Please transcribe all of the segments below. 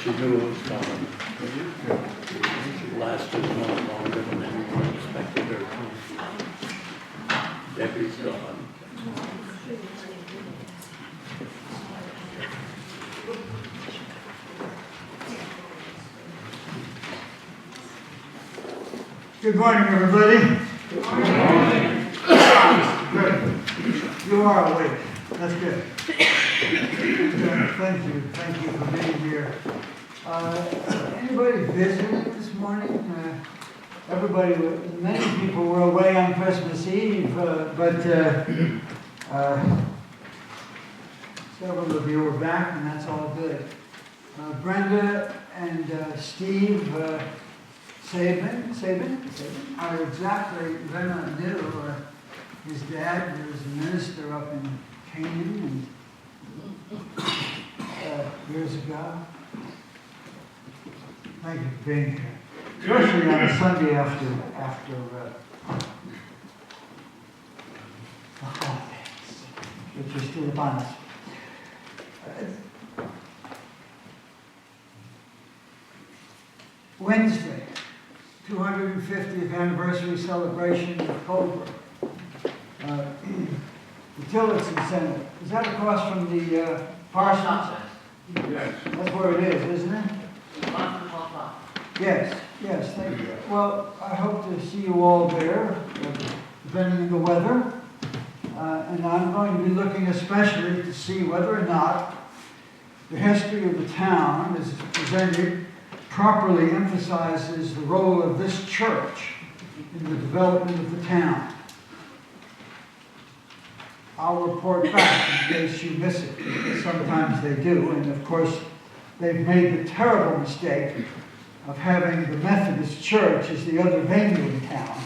She knew it was coming. It lasted much longer than anyone expected her to. Debbie's gone. Good morning, everybody. Good morning. Good. You are awake. That's good. Thank you for being here. Anybody visiting this morning? Many people were away on Christmas Eve, but several of you are back, and that's all good. Brenda and Steve Sabin are exactly, Brenda knew his dad was a minister up in Canaan years ago. Thank you for being here. Especially on a Sunday after the holidays, which are still upon us. Wednesday, 250th anniversary celebration of Colebrook. The Tillotson Center. Is that across from the Parsons? Yes. That's where it is, isn't it? Yes, thank you. Well, I hope to see you all there, depending on the weather. And I'm going to be looking especially to see whether or not the history of the town, as it's presented, properly emphasizes the role of this church in the development of the town. I'll report back in case you miss it, because sometimes they do, and of course they've made the terrible mistake of having the Methodist Church as the other venue in town.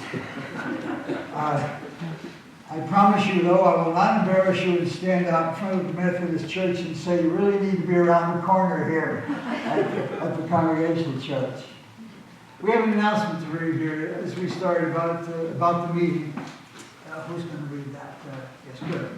I promise you, though, I will not embarrass you and stand out in front of the Methodist Church and say, you really need to be around the corner here at the Congregational Church. We have an announcement to read here as we start about the meeting. Who's going to read that? Yes, good.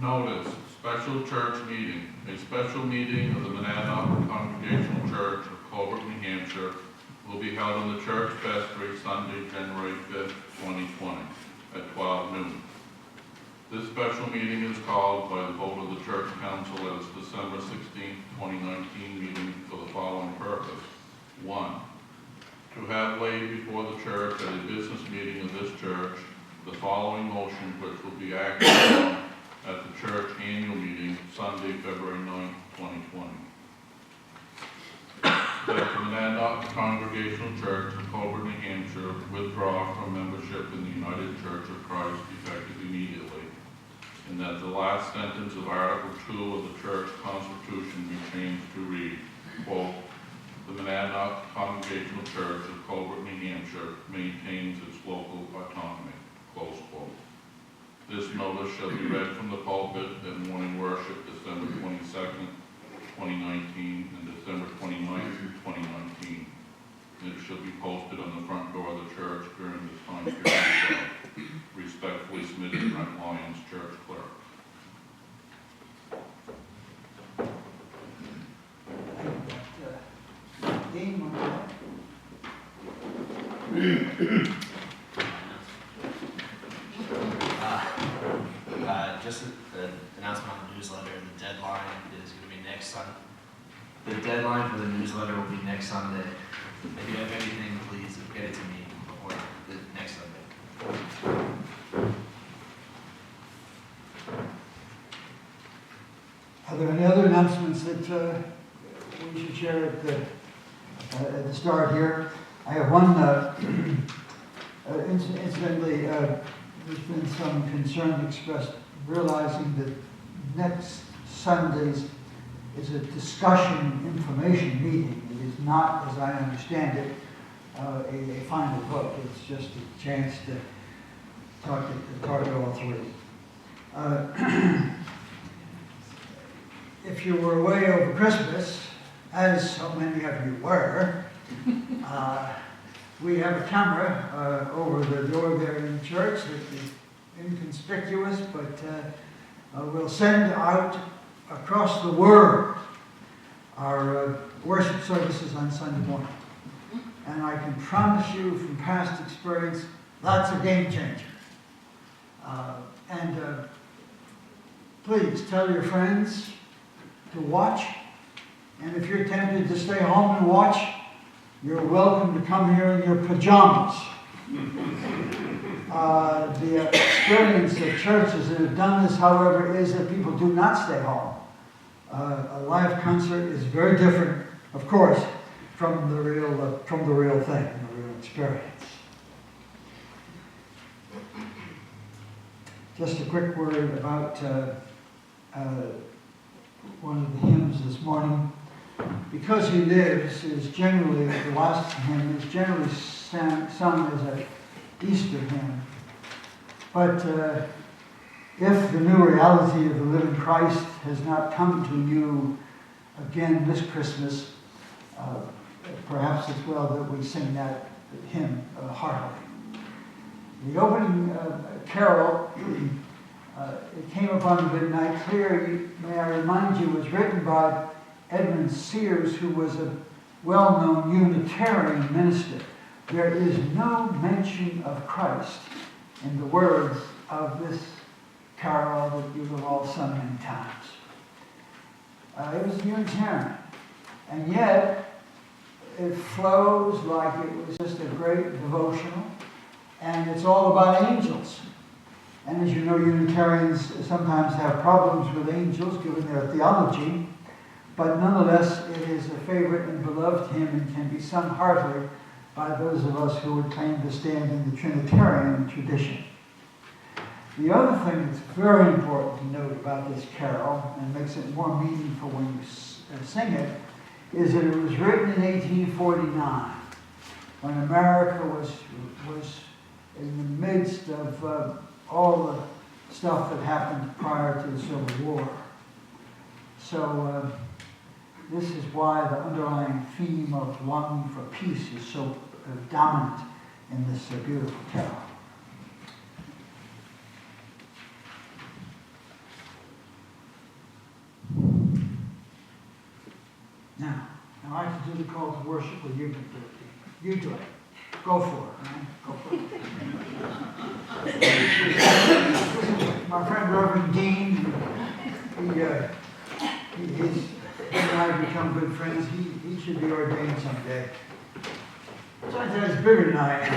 Notice, special church meeting. A special meeting of the Monadnock Congregational Church of Colebrook, New Hampshire will be held in the church vestry Sunday, January 5th, 2020 at 12 noon. This special meeting is called by the vote of the Church Council at its December 16, 2019 meeting for the following purpose. 1. To have laid before the church at a business meeting of this church the following motion, which will be acted on at the church annual meeting Sunday, February 9, 2020. That the Monadnock Congregational Church of Colebrook, New Hampshire withdraw from membership in the United Church of Christ effective immediately, and that the last sentence of Article 2 of the Church Constitution be changed to read, quote, the Monadnock Congregational Church of Colebrook, New Hampshire maintains its local autonomy, close quote. This notice shall be read from the pulpit at morning worship December 22nd, 2019 and December 29th, 2019. And it shall be posted on the front door of the church during this time period as well. Respectfully submitted, Brent Lyons, Church Clerk. Dean, want to- Just the announcement on the newsletter, the deadline is going to be next Sunday. The deadline for the newsletter will be next Sunday. If you have anything, please get it to me before the next Sunday. Are there any other announcements that we should share at the start here? I have one, incidentally, there's been some concern expressed realizing that next Sunday's is a discussion information meeting. It is not, as I understand it, a final vote. It's just a chance to talk it all through. If you were away over Christmas, as so many of you were, we have a camera over the door there in the church that is inconspicuous, but we'll send out across the world our worship services on Sunday morning. And I can promise you from past experience, that's a game changer. Please tell your friends to watch. And if you're tempted to stay home and watch, you're welcome to come here in your pajamas. The experience of churches that have done this, however, is that people do not stay home. A live concert is very different, of course, from the real thing, the real experience. Just a quick word about one of the hymns this morning. Because He Lives is generally, the last hymn is generally sung as an Easter hymn. But if the new reality of the living Christ has not come to you again this Christmas, perhaps it's well that we sing that hymn heartily. The opening carol, it came upon the midnight clear, may I remind you, was written by Edmund Sears, who was a well-known Unitarian minister. There is no mention of Christ in the words of this carol that you have all sung many times. It was Unitarian, and yet it flows like it was just a great devotional, and it's all about angels. And as you know, Unitarians sometimes have problems with angels given their theology, but nonetheless it is a favorite and beloved hymn and can be sung heartily by those of us who would claim to stand in the Trinitarian tradition. The other thing that's very important to note about this carol, and makes it more meaningful when you sing it, is that it was written in 1849, when America was in the midst of all the stuff that happened prior to the Civil War. So this is why the underlying theme of longing for peace is so dominant in this beautiful carol. Now I have to do the call to worship, well, you can do it. You do it. Go for it, man. Go for it. My friend Reverend Dean, he and I become good friends. He should be ordained someday. Besides that, he's bigger than I am.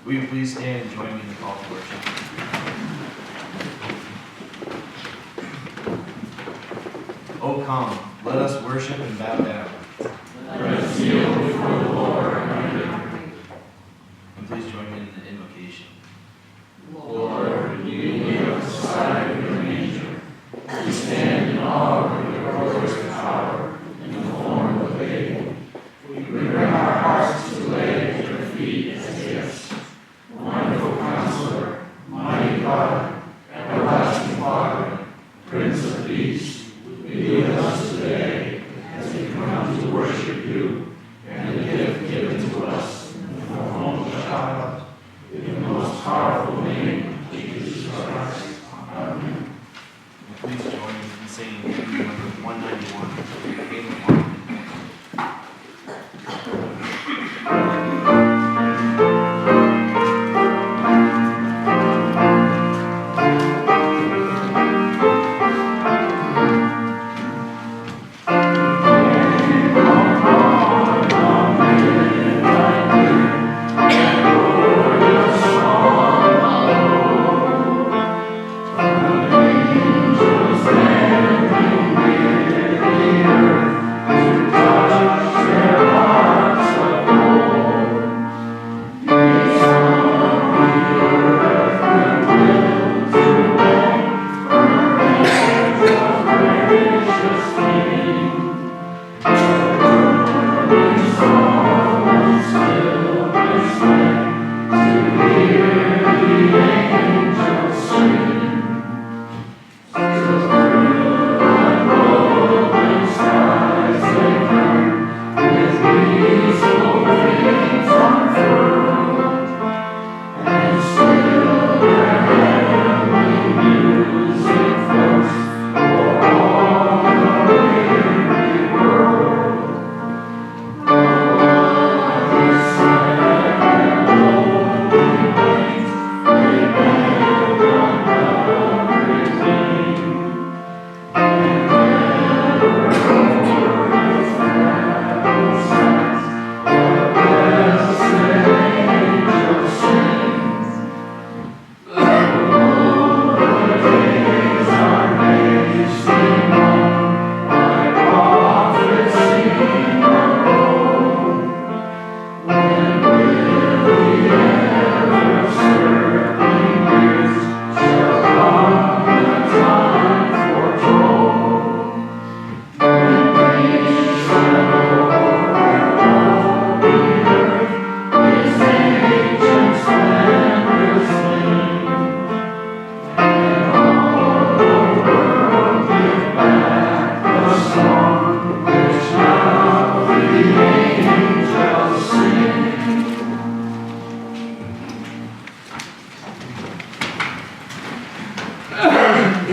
Will you please stand and join me in the call to worship? Oh, come, let us worship and bow down. Let us kneel before the Lord. And please join me in the invocation. Lord, you lead us beside of your manger. We stand in awe of your glorious power in the form of a baby. We bring our hearts to lay at your feet as gifts. Wonderful Counselor, mighty God, everlasting Father, Prince of Peace, be with us today as we come to worship you and the gift given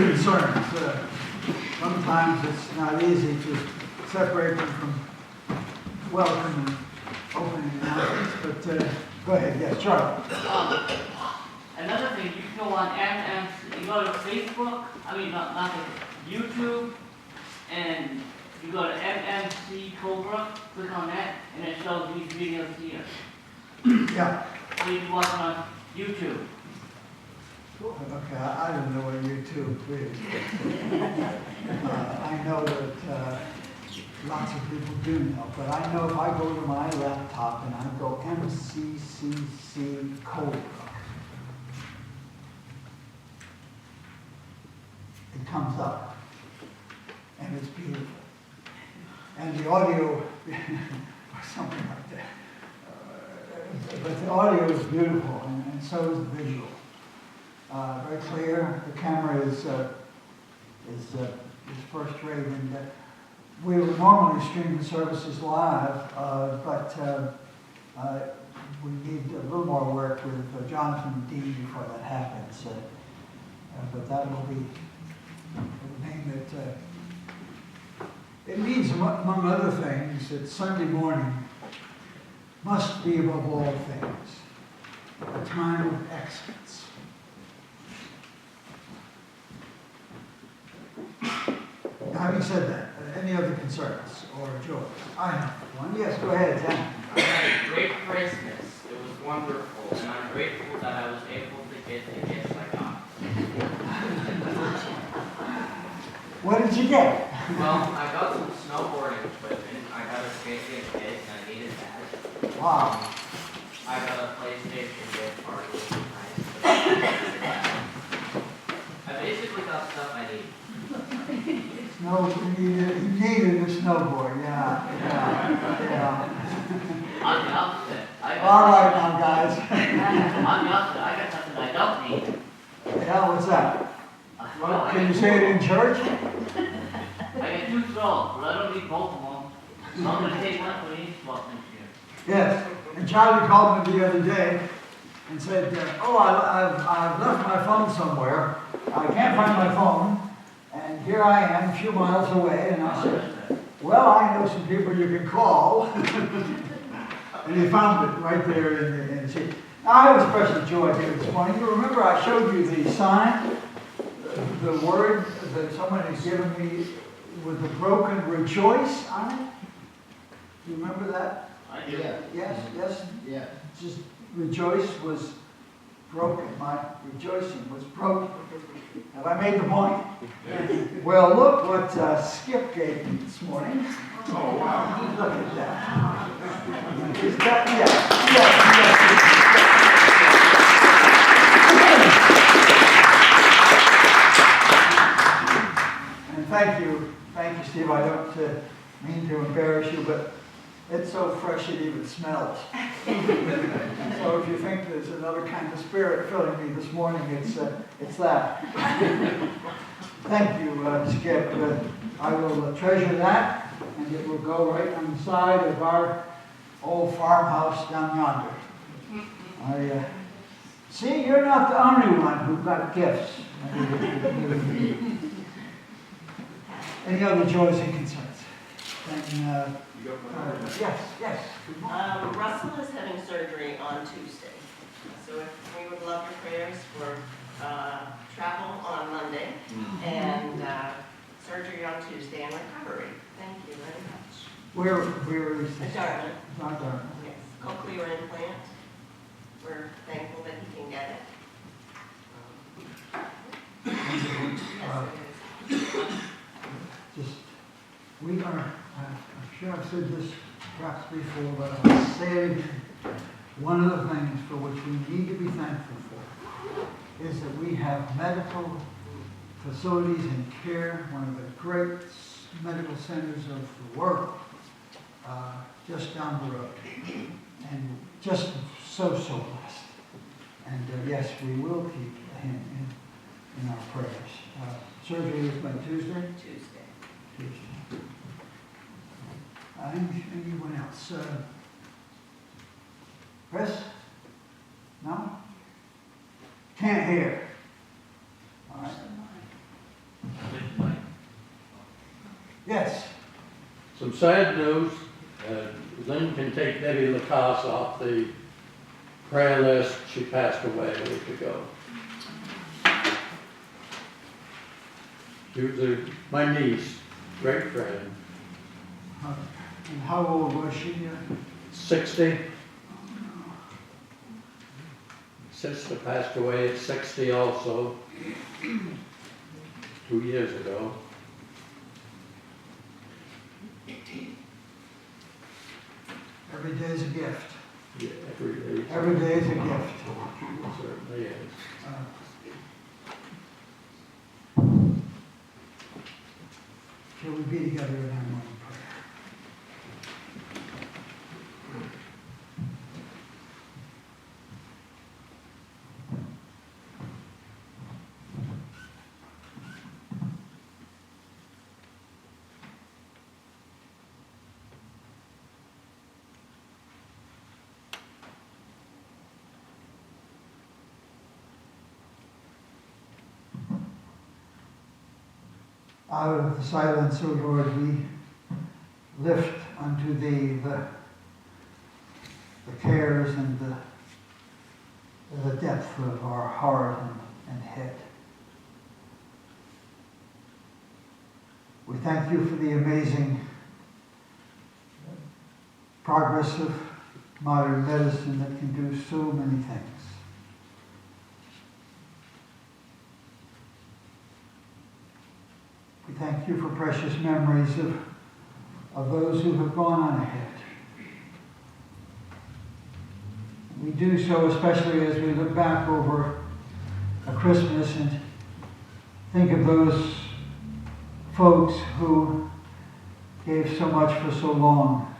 concerns. Sometimes it's not easy to separate them from welcome and opening announcements, but go ahead, yes, Charlie. Another thing, you can go on you go to Facebook, not YouTube, and you go to MMC Cobra, click on that, and it shows these videos here. Yeah, So you can watch them on YouTube. okay, I don't know what YouTube is. I know that lots of people do know, but I know if I go to my laptop and I go MCCC Cobra, it comes up, and it's beautiful. And the audio, or something like that. But the audio is beautiful, and so is the visual. Very clear. The camera is first rate, and we would normally stream the services live, but we need a little more work with Jonathan and Dean before that happens. But that will be the name that it means, among other things, that Sunday morning must be above all things a time of excellence. Having said that, any other concerns or joys? I have one. Yes, go ahead, Tim. I had a great Christmas. It was wonderful, and I'm grateful that I was able to get the gifts I got. What did you get? Well, I got some snowboarding equipment. I got a skateboard kit, and I needed that. Wow. I got a PlayStation gift card, which was nice. I basically got stuff I need. No, you needed a snowboard, yeah. On the opposite, All right now, guys. on the opposite, I got something I don't need. Yeah, what's that? Well, Can you say it in church? I got 2 straws, but I don't need both of them. So I'm gonna take one for each swap next year. Yes. And Charlie called me the other day and said, I've left my phone somewhere. I can't find my phone. And here I am, a few miles away, and I said, well, I know some people you can call. And he found it right there in the seat. Now, I have a special joy here this morning. You remember I showed you the sign, the word that someone had given me with the broken rejoice on it? Do you remember that? I do. Yes. Yeah. Just rejoice was broken. My rejoicing was broken. Have I made the point? Well, look what Skip gave me this morning. Oh, wow. Look at that. Is that, yes. And thank you, Steve. I don't mean to embarrass you, but it's so fresh it even smells. So if you think there's another kind of spirit filling me this morning, it's that. Thank you, Skip. I will treasure that, and it will go right on the side of our old farmhouse down yonder. I see, you're not the only one who got gifts. Any other joys and concerns? And, yes. Russell is having surgery on Tuesday, so if we would love your prayers for travel on Monday and surgery on Tuesday and recovery. Thank you very much. Where is this? Dartmouth, Dartmouth. yes, cochlear implant. We're thankful that he can get it. Yes, it is. We are, I'm sure I've said this perhaps before, but I'll say it again. One of the things for which we need to be thankful for is that we have medical facilities and care, one of the great medical centers of the world, just down the road. And just so blessed. And yes, we will keep him in our prayers. Surgery is by Tuesday? Tuesday. Anyone else? Chris? No? Can't hear. All right. Yes. Some sad news, Lynn can take Debbie Lacasse off the prayer list. She passed away a week ago. She was my niece, great friend, And how old was she? 60. Sister passed away at 60 also, 2 years ago. Every day is a gift. Yeah, every day. Every day is a gift. It certainly is. Shall we be together in our morning prayer? Out of the silence, O Lord, we lift unto Thee the cares and the depth of our heart and head. We thank You for the amazing progress of modern medicine that can do so many things. We thank You for precious memories of those who have gone on ahead. We do so especially as we look back over a Christmas and think of those folks who gave so much for so long,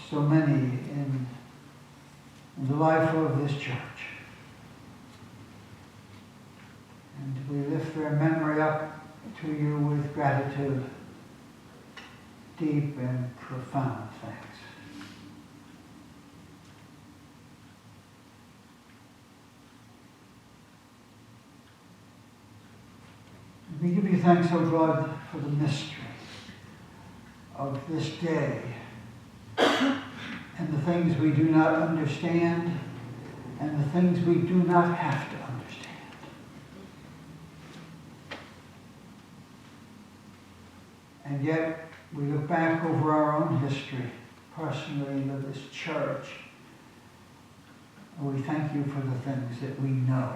so many in the life of this church. And we lift their memory up to You with gratitude, deep and profound thanks. We give You thanks, O God, for the mystery of this day and the things we do not understand and the things we do not have to understand. And yet, we look back over our own history, personally, of this church, and we thank You for the things that we know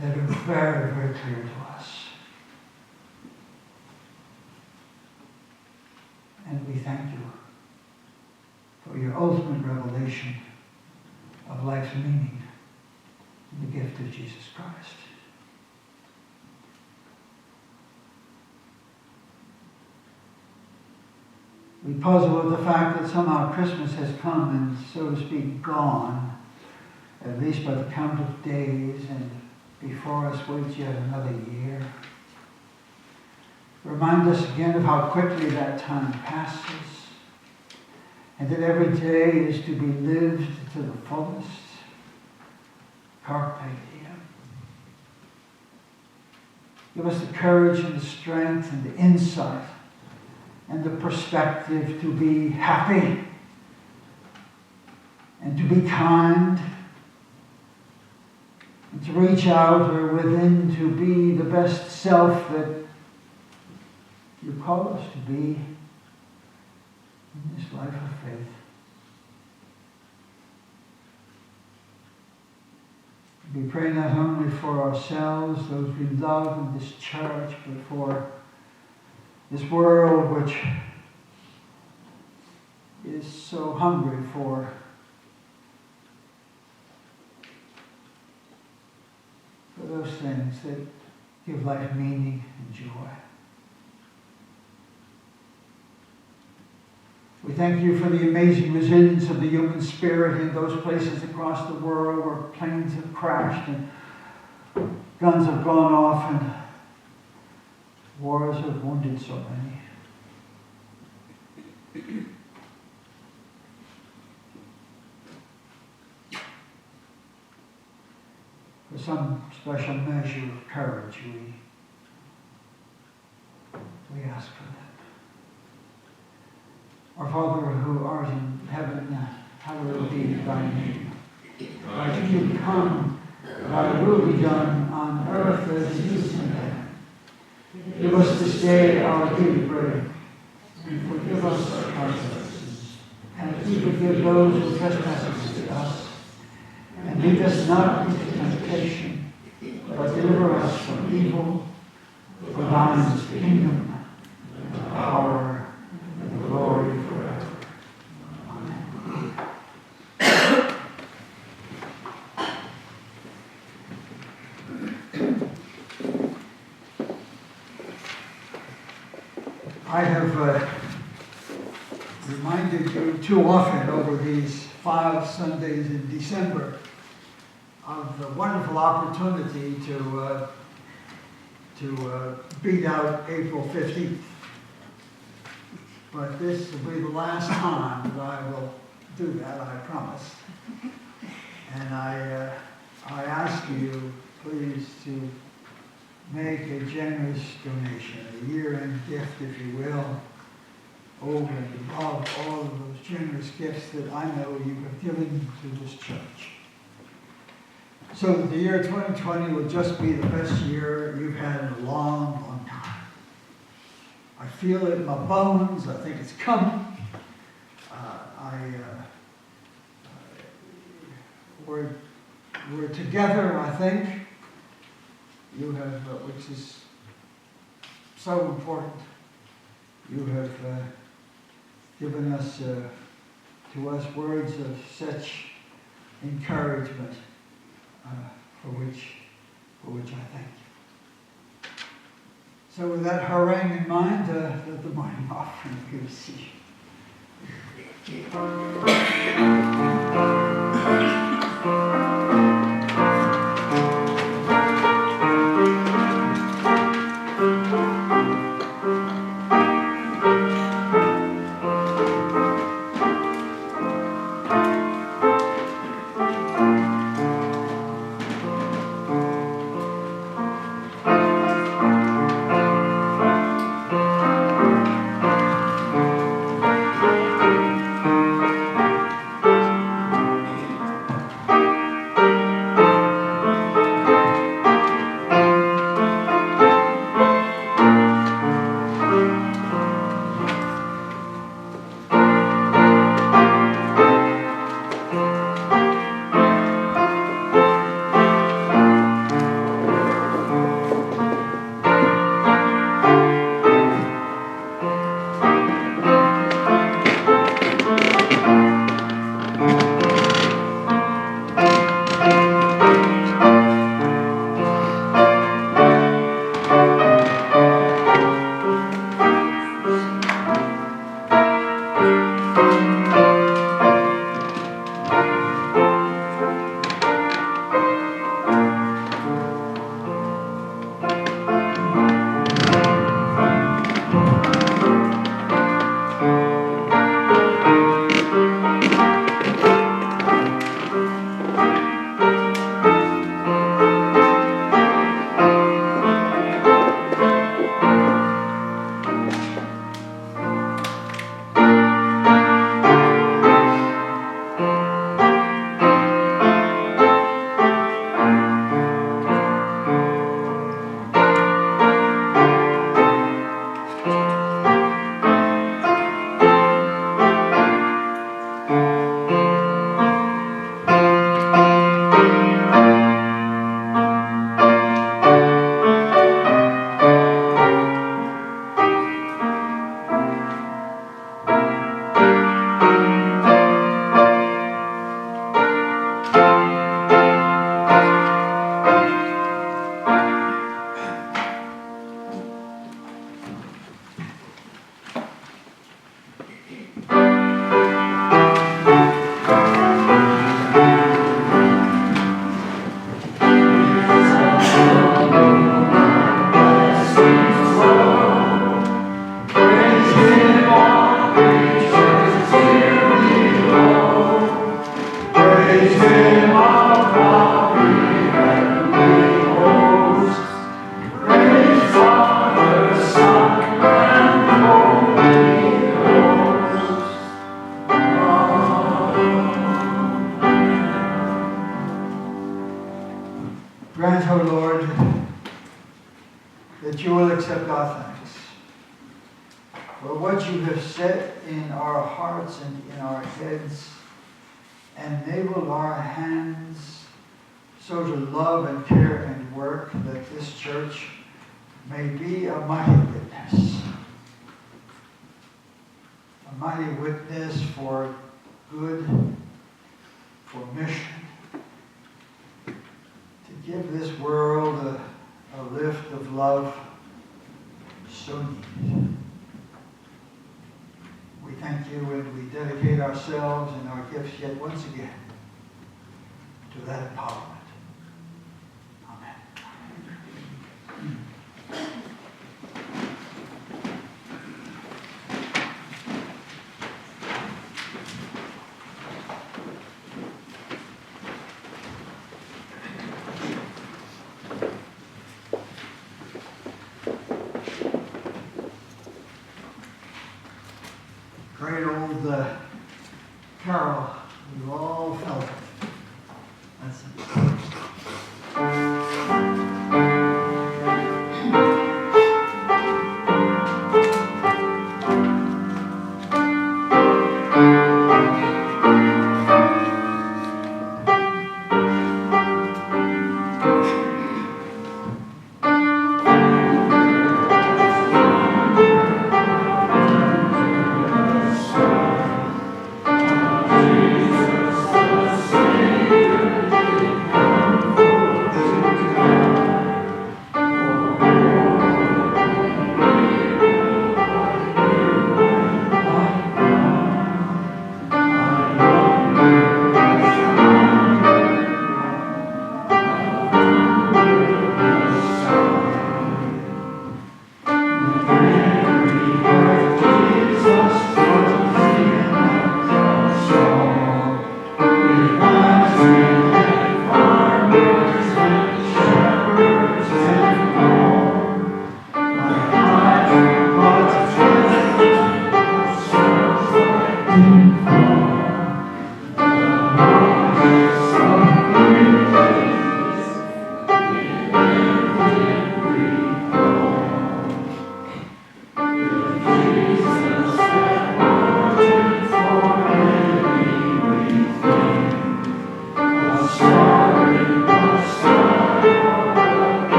that are very, very clear to us. And we thank You for Your ultimate revelation of life's meaning in the gift of Jesus Christ. We puzzle with the fact that somehow Christmas has come and, so to speak, gone, at least by the count of days, and before us waits yet another year. Remind us again of how quickly that time passes, and that every day is to be lived to the fullest. Carpe diem. Give us the courage and the strength and the insight and the perspective to be happy and to be kind and to reach out or within to be the best self that You call us to be in this life of faith. We pray not only for ourselves, those we love in this church, but for this world which is so hungry for those things that give life meaning and joy. We thank You for the amazing resilience of the human spirit in those places across the world where planes have crashed and guns have gone off and wars have wounded so many. For some special measure of courage, we ask for that. Our Father who art in heaven, hallowed be thy name. Thy kingdom come, thy will be done on earth as it is in heaven. Give us this day our daily bread, and forgive us our trespasses, as we forgive those who trespass against us. And lead us not into temptation, but deliver us from evil. For thine is the kingdom, and the power, and the glory forever. Amen. I have reminded you too often over these 5 Sundays in December of the wonderful opportunity to beat out April 15th. But this will be the last time that I will do that, I promise. And I ask you, please, to make a generous donation, a year-end gift, if you will, over and above all of those generous gifts that I know you have given to this church. So that the year 2020 will just be the best year you've had in a long, long time. I feel it in my bones. I think it's coming. We're together, I think. You have, which is so important. You have given us, to us, words of such encouragement, for which I thank you. So with that harangue in mind, let the morning offering be received. Grant, O Lord, that you will accept our thanks for what you have set in our hearts and in our heads, enable our hands so to love and care and work that this church may be a mighty witness. A mighty witness for good, for mission, to give this world a lift of love so needed. We thank you and we dedicate ourselves and our gifts yet once again to that empowerment. Amen. Great old carol. We've all felt it. That's it.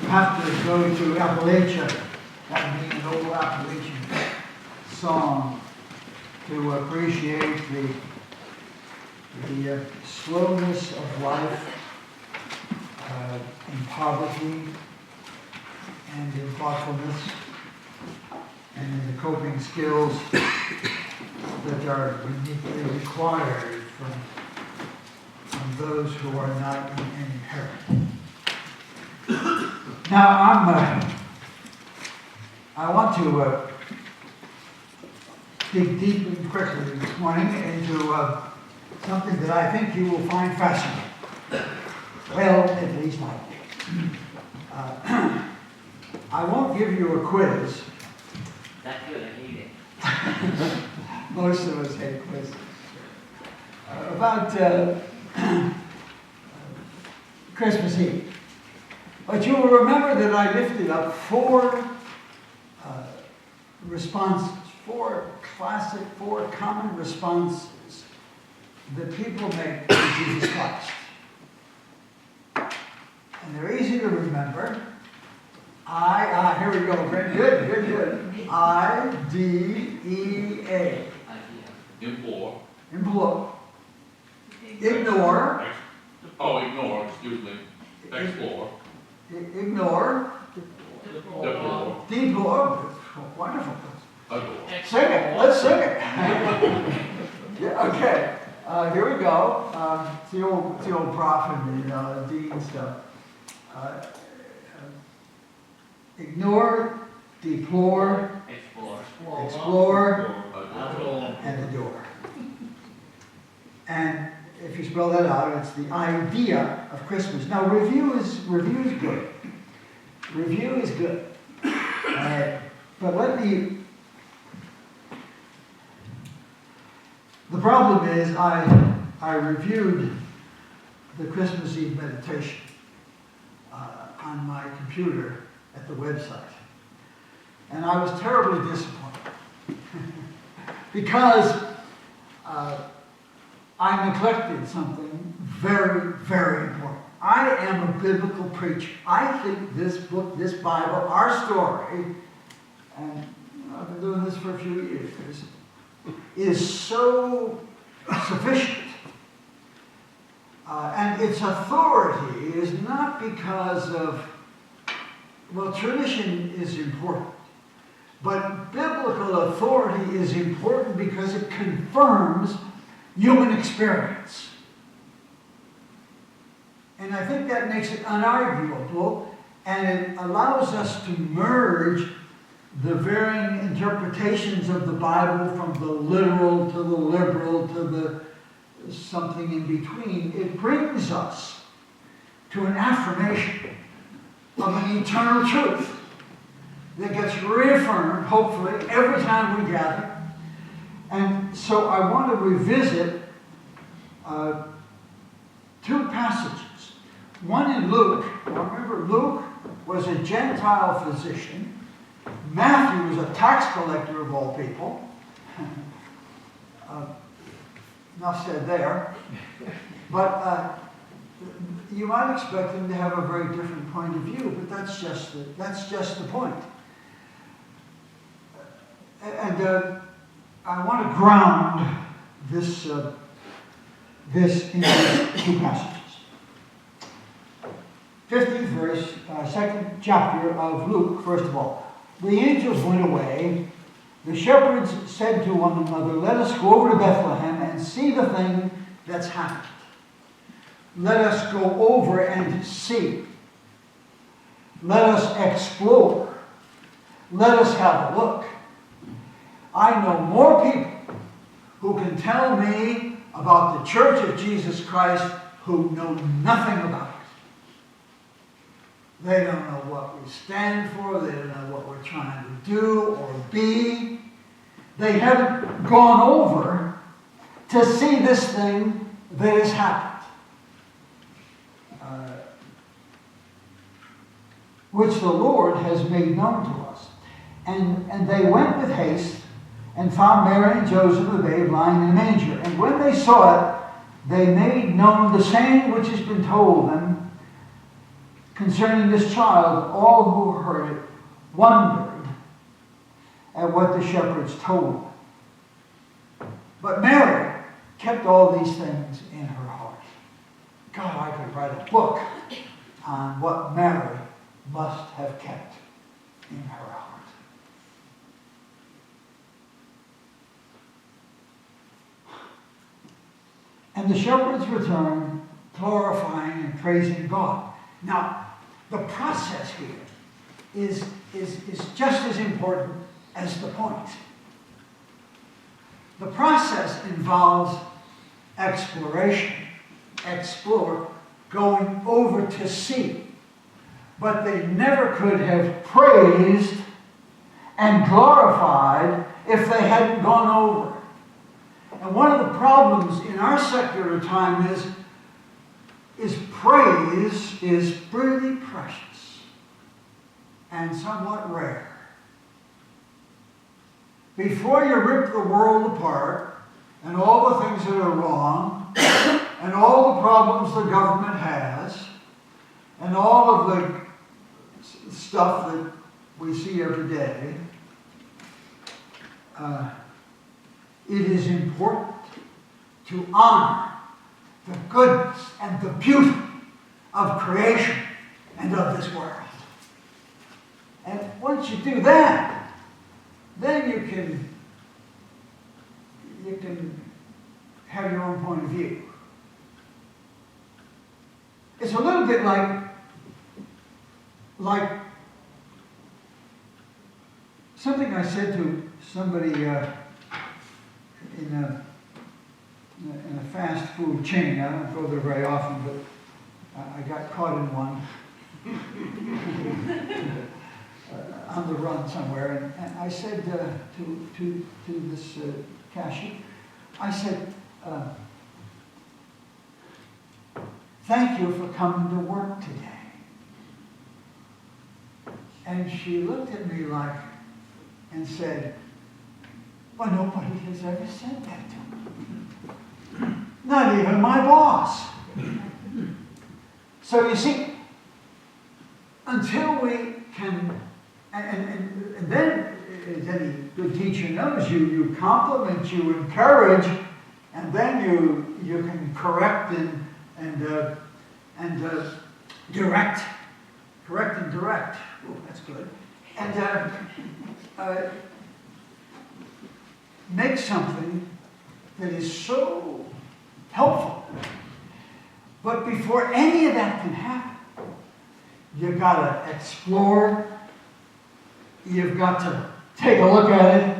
Have to go to Appalachia, that being an old Appalachian song, to appreciate the slowness of life in poverty and in thoughtfulness and in the coping skills that are uniquely required from those who are not inherent. Now, I want to dig deep and quickly this morning into something that I think you will find fascinating. Well, at least I do. I won't give you a quiz. That's good, I hate it. Most of us hate quizzes. About Christmas Eve. But you will remember that I lifted up four responses, four common responses that people make to Jesus Christ. and they're easy to remember. Here we go, good. IDEA. Implore. Implore. Ignore. Ignore, excuse me. Explore. Ignore. Deplore. Deplore. Wonderful. Adore. Sing it, let's sing it. Yeah, okay, here we go. It's the old prophet and dean stuff. Ignore, deplore, explore, and adore. And if you spell that out, it's the idea of Christmas. Now, review is good. Review is good. But the problem is I reviewed the Christmas Eve meditation on my computer at the website. And I was terribly disappointed because I neglected something very, very important. I am a biblical preacher. I think this book, this Bible, our story, and I've been doing this for a few years, is so sufficient. And its authority is not because of, well, tradition is important, but biblical authority is important because it confirms human experience. And I think that makes it unarguable, and it allows us to merge the varying interpretations of the Bible from the literal to the liberal to the something in between. It brings us to an affirmation of an eternal truth that gets reaffirmed, hopefully, every time we gather. And so I want to revisit two passages. One in Luke. Now remember, Luke was a Gentile physician. Matthew was a tax collector of all people. Enough said there. But you might expect them to have a very different point of view, but that's just the point. And I want to ground this in these two passages. 50th verse, 2nd chapter of Luke, first of all. The angels went away. The shepherds said to one another, "Let us go over to Bethlehem and see the thing that's happened." Let us go over and see. Let us explore. Let us have a look. I know more people who can tell me about the Church of Jesus Christ who know nothing about it. They don't know what we stand for. They don't know what we're trying to do or be. They haven't gone over to see this thing that has happened. Which the Lord has made known to us. And they went with haste and found Mary and Joseph the babe lying in a manger. And when they saw it, they made known the saying which has been told them concerning this child. All who heard it wondered at what the shepherds told them. But Mary kept all these things in her heart. God, I could write a book on what Mary must have kept in her heart. And the shepherds returned, glorifying and praising God. Now, the process here is just as important as the point. The process involves exploration, explore, going over to see. But they never could have praised and glorified if they hadn't gone over. And one of the problems in our secular time is praise is pretty precious and somewhat rare. Before you rip the world apart and all the things that are wrong and all the problems the government has, and all of the stuff that we see every day, it is important to honor the goodness and the beauty of creation and of this world. And once you do that, then you can have your own point of view. It's a little bit like something I said to somebody in a fast food chain. I don't go there very often, but I got caught in one on the run somewhere. And I said to this cashier, I said, thank you for coming to work today. And she looked at me and said, well, nobody has ever said that to me. Not even my boss. So you see, until we can, and then, as any good teacher knows, you compliment, you encourage, and then you can correct and direct. Correct and direct. Oh, that's good. And make something that is so helpful. But before any of that can happen, you've got to explore, you've got to take a look at it,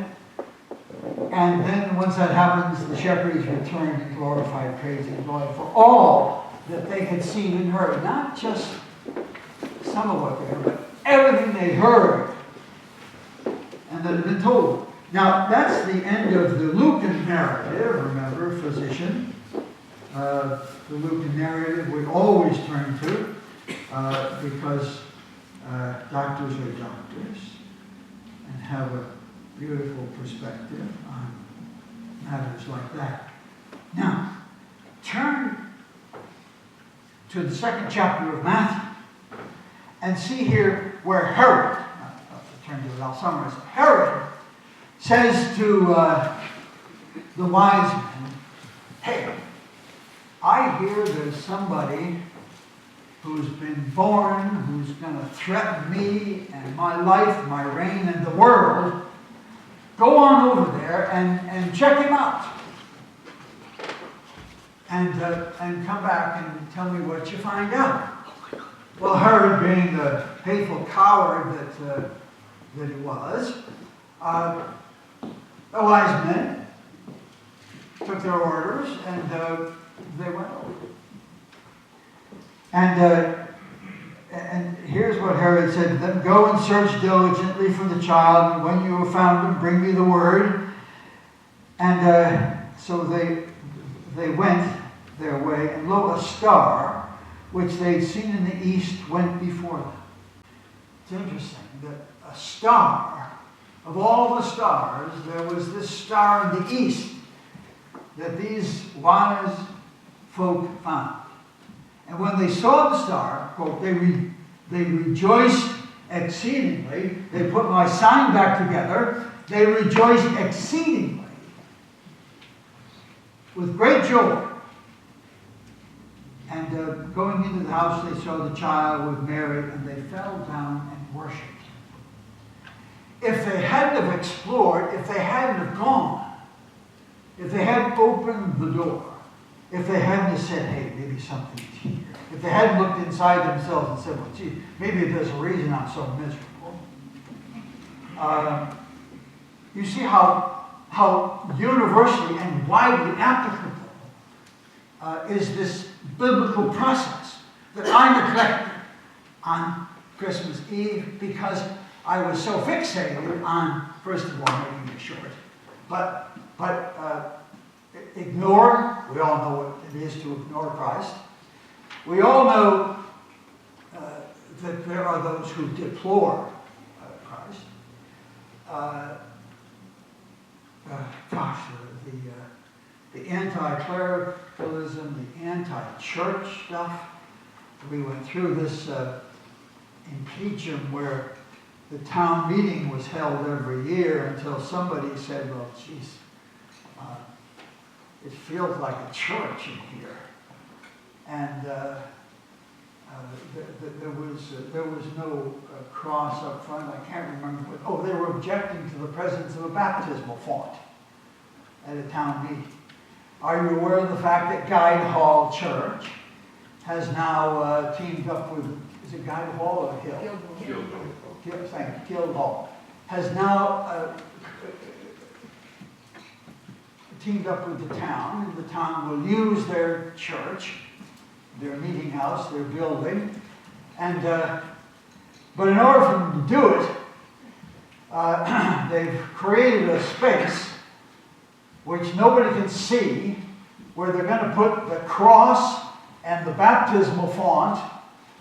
and then once that happens, the shepherds returned in glorified praise and glory for all that they had seen and heard. Not just some of what they heard, but everything they heard and that had been told. Now, that's the end of the Lucan narrative. Remember, physician. The Lucan narrative we always turn to because doctors are doctors and have a beautiful perspective on matters like that. Now, turn to the 2nd chapter of Matthew and see here where Herod, I'll turn to it, I'll summarize it. Herod says to the wise men, hey, I hear there's somebody who's been born, who's going to threaten me and my life, my reign, and the world. Go on over there and check him out. And come back and tell me what you find out. Well, Herod, being the hateful coward that he was, the wise men took their orders and they went over. And here's what Herod said to them: go and search diligently for the child, and when you have found him, bring me the word. And so they went their way, and lo, a star, which they had seen in the east, went before them. It's interesting that a star, of all the stars, there was this star in the east that these wise folk found. And when they saw the star, quote, they rejoiced exceedingly. They put my sign back together. They rejoiced exceedingly with great joy. And going into the house, they saw the child with Mary, and they fell down and worshipped him. If they hadn't have explored, if they hadn't have gone, if they hadn't opened the door, if they hadn't have said, hey, maybe something's here, if they hadn't looked inside themselves and said, well, gee, maybe there's a reason I'm so miserable. You see how universally and widely applicable is this biblical process that I neglected on Christmas Eve because I was so fixated on, first of all, making it short, but ignore, we all know what it is to ignore Christ. We all know that there are those who deplore Christ. The anti-clericalism, the anti-church stuff, we went through this impeachment where the town meeting was held every year until somebody said, well, geez, it feels like a church in here. And there was no cross up front. I can't remember what. Oh, they were objecting to the presence of a baptismal font at a town meeting. Are you aware of the fact that Guide Hall Church has now teamed up with, is it Guide Hall or Hill? Thank you, Guildhall. Has now teamed up with the town, and the town will use their church, their meeting house, their building, and but in order for them to do it, they've created a space which nobody can see, where they're going to put the cross and the baptismal font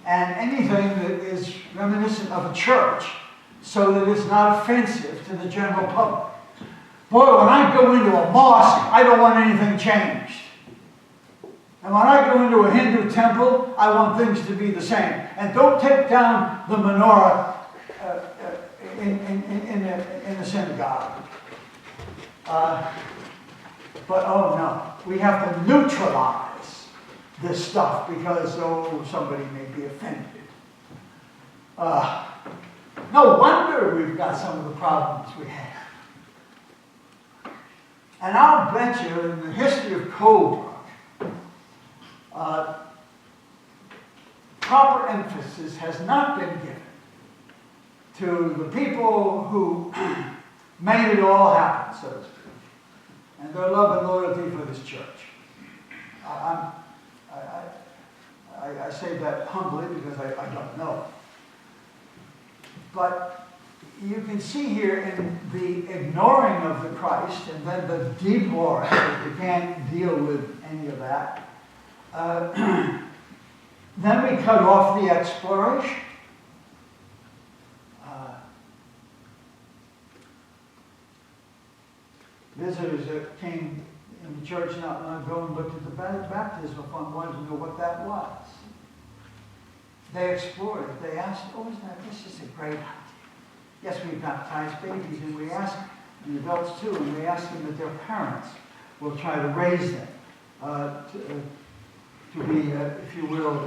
and anything that is reminiscent of a church, so that it's not offensive to the general public. Boy, when I go into a mosque, I don't want anything changed. And when I go into a Hindu temple, I want things to be the same. And don't take down the menorah in the synagogue. But oh no, we have to neutralize this stuff because, oh, somebody may be offended. No wonder we've got some of the problems we have. And I'll bet you in the history of Colebrook, proper emphasis has not been given to the people who made it all happen, so to speak, and their love and loyalty for this church. I say that humbly because I don't know. But you can see here in the ignoring of the Christ and then the deploring, that you can't deal with any of that. Then we cut off the exploration. Visitors that came in the church not long ago and looked at the baptismal font, wanted to know what that was. They explored it. They asked, oh, this is a great idea. Yes, we baptize babies, and we ask, and adults too, and we ask them that their parents will try to raise them to be, if you will,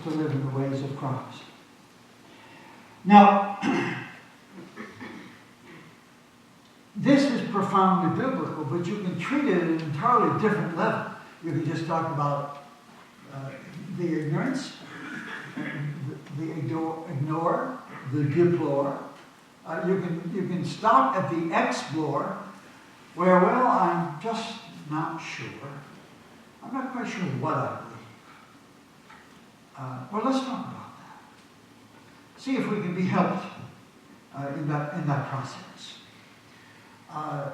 to live in the ways of Christ. Now, this is profoundly biblical, but you can treat it at an entirely different level. You can just talk about the ignorance, the ignore, the deplore. You can stop at the explore, where, well, I'm just not sure. I'm not quite sure what I believe. Well, let's talk about that. See if we can be helped in that process. I'd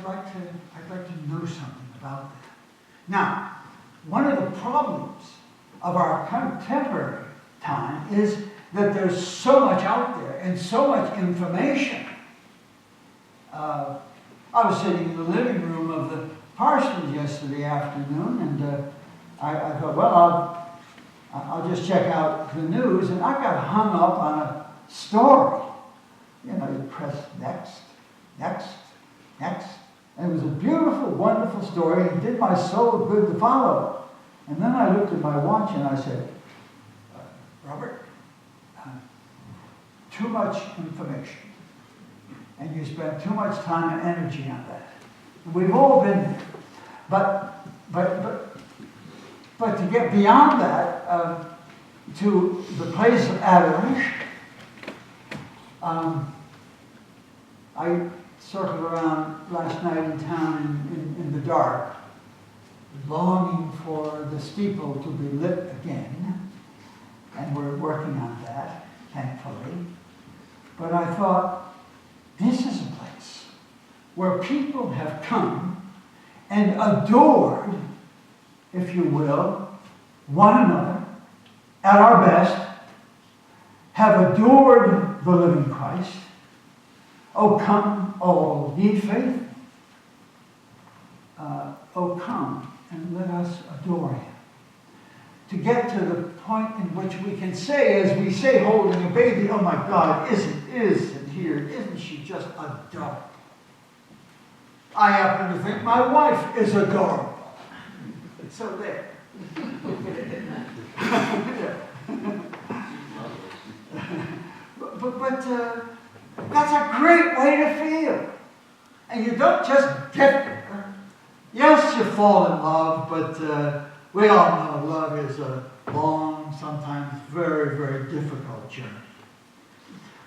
like to know something about that. Now, one of the problems of our contemporary time is that there's so much out there and so much information. I was sitting in the living room of the parsonage yesterday afternoon, and I thought, well, I'll just check out the news, and I got hung up on a story. You know, you press next, next, next. And it was a beautiful, wonderful story, and it did my soul good to follow it. And then I looked at my watch and I said, Robert, too much information. And you spend too much time and energy on that. We've all been there. But to get beyond that, to the place of adoration, I circled around last night in town in the dark, longing for the steeple to be lit again, and we're working on that, thankfully. But I thought, this is a place where people have come and adored, if you will, one another at our best, have adored the living Christ. Oh, come, all ye faithful. Oh, come, and let us adore him. To get to the point in which we can say, as we say holding a baby, oh my God, isn't she just adorable? I happen to think my wife is adorable. So there. but that's a great way to feel. And you don't just get there. Yes, you fall in love, but we all know love is a long, sometimes very, very difficult journey.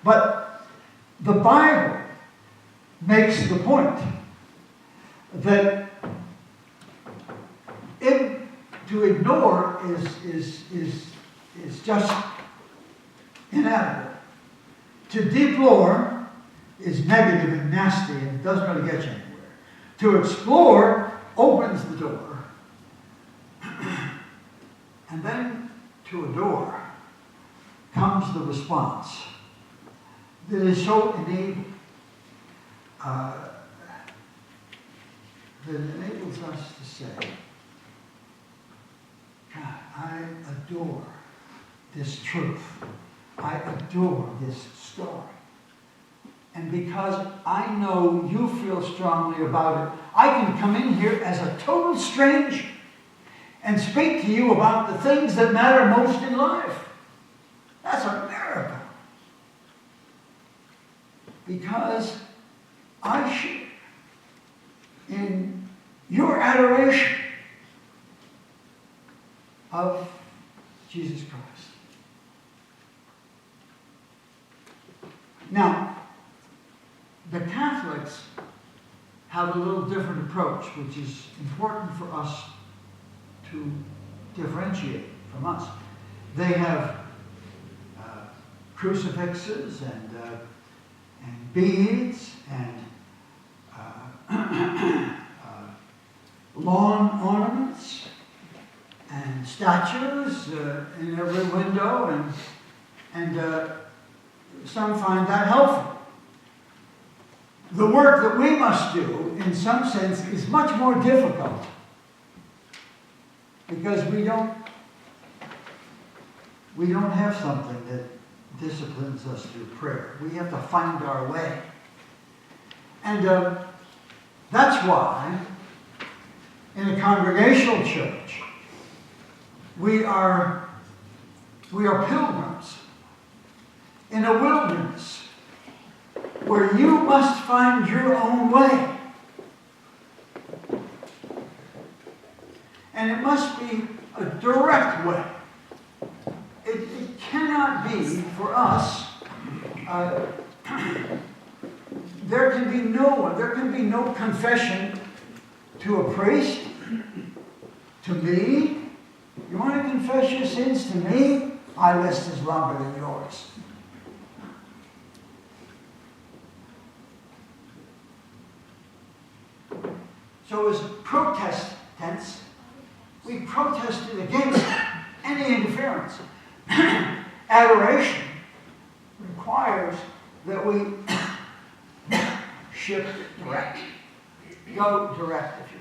But the Bible makes the point that to ignore is just inadequate. To deplore is negative and nasty and doesn't really get you anywhere. To explore opens the door. And then to adore comes the response that is so enabling, that enables us to say, God, I adore this truth. I adore this story. And because I know you feel strongly about it, I can come in here as a total stranger and speak to you about the things that matter most in life. That's a miracle. Because I share in your adoration of Jesus Christ. Now, the Catholics have a little different approach, which is important for us to differentiate from us. They have crucifixes and beads and lawn ornaments and statues in every window, and some find that helpful. The work that we must do, in some sense, is much more difficult because we don't have something that disciplines us through prayer. We have to find our way. And that's why in a congregational church, we are pilgrims in a wilderness where you must find your own way. And it must be a direct way. It cannot be for us. There can be no confession to a priest, to me. You want to confess your sins to me? My list is longer than yours. So as Protestants, we protested against any interference. Adoration requires that we shift direct. Go direct, if you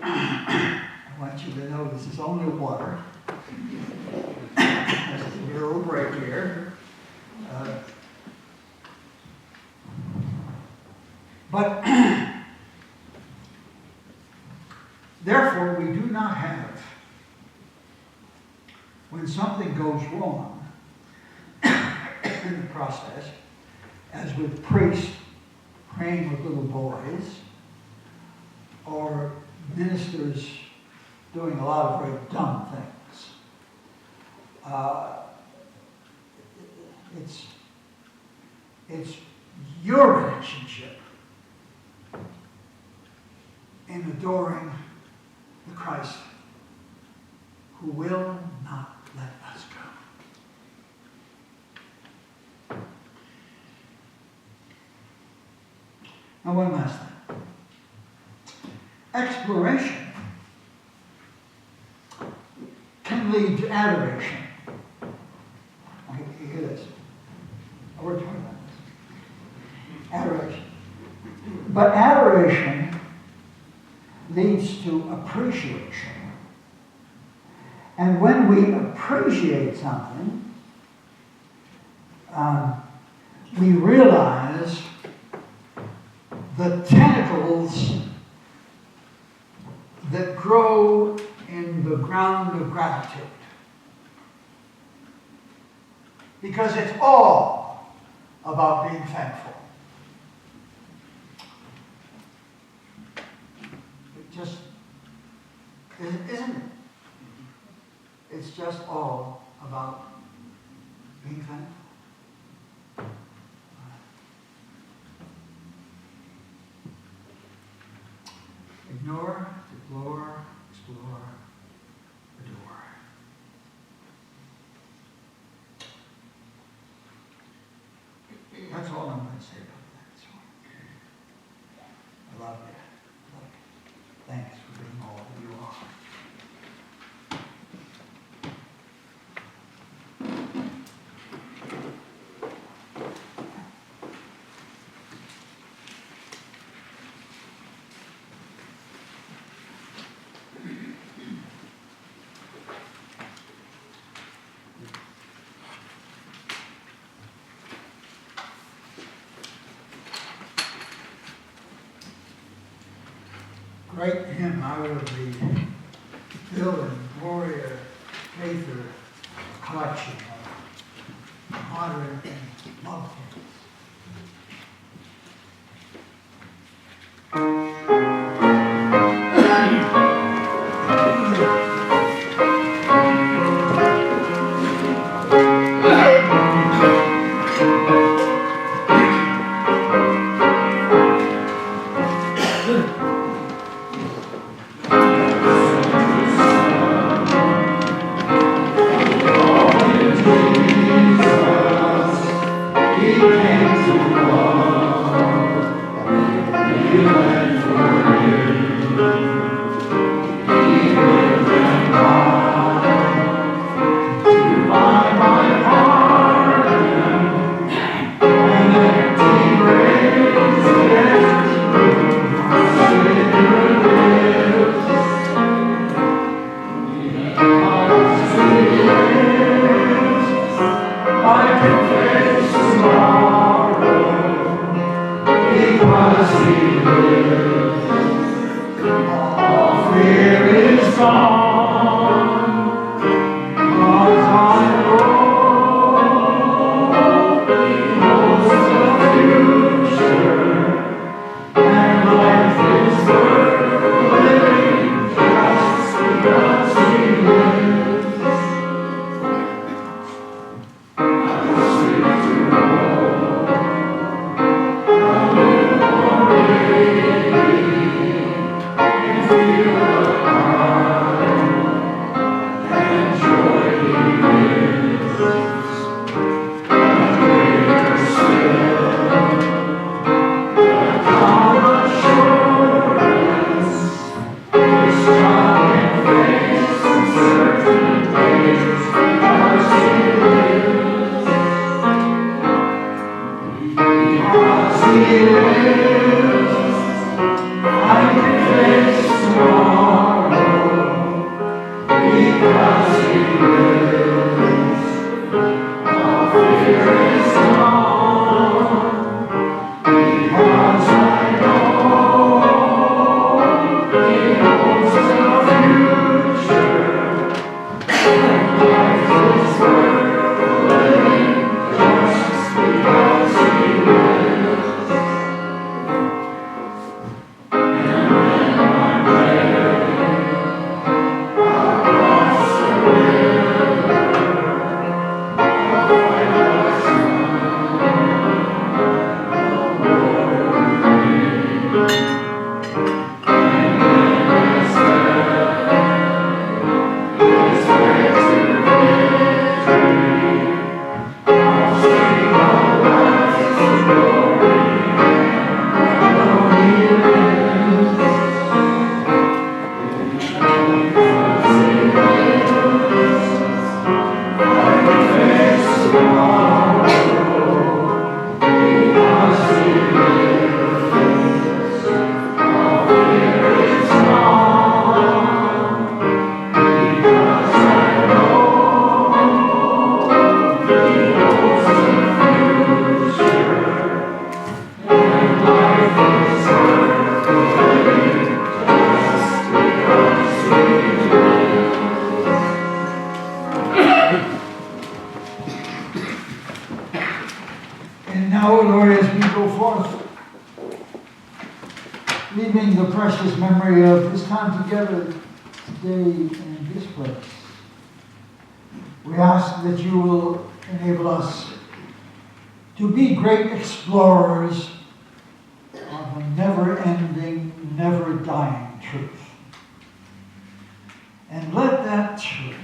I want you to know this is only water. This is a little break here. But therefore, we do not have, when something goes wrong in the process, as with priests praying with little boys, or ministers doing a lot of very dumb things. It's your relationship in adoring the Christ who will not let us go. Now, one last thing. Exploration can lead to adoration. Okay, hear this. Adoration. But adoration leads to appreciation. And when we appreciate something, we realize the tentacles that grow in the ground of gratitude. Because it's all about being thankful. It just, isn't it? It's just all about being thankful. Ignore, deplore, explore, adore. That's all I'm going to say about that. So, I love you. Love you. Thanks for being all that you are. Great hymn out of the Bill and Gloria Gaither collection of modern and love hymns. And now, Lord, as we go forth, leaving the precious memory of this time together today in this place, we ask that you will enable us to be great explorers of a never-ending, never-dying truth. And let that truth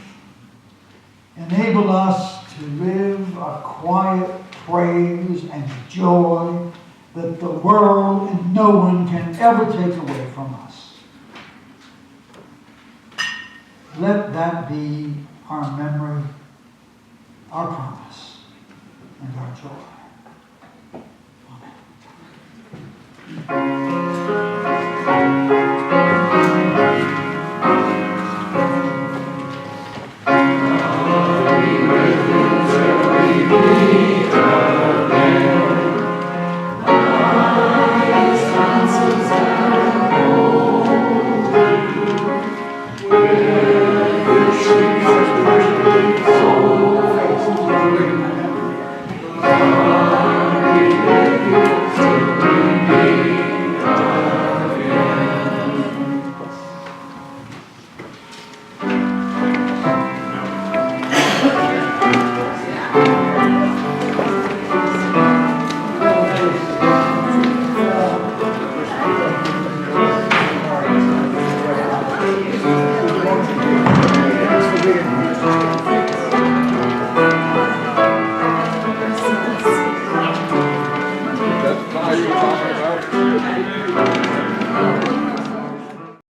enable us to live a quiet praise and joy that the world and no one can ever take away from us. Let that be our memory, our promise, and our joy.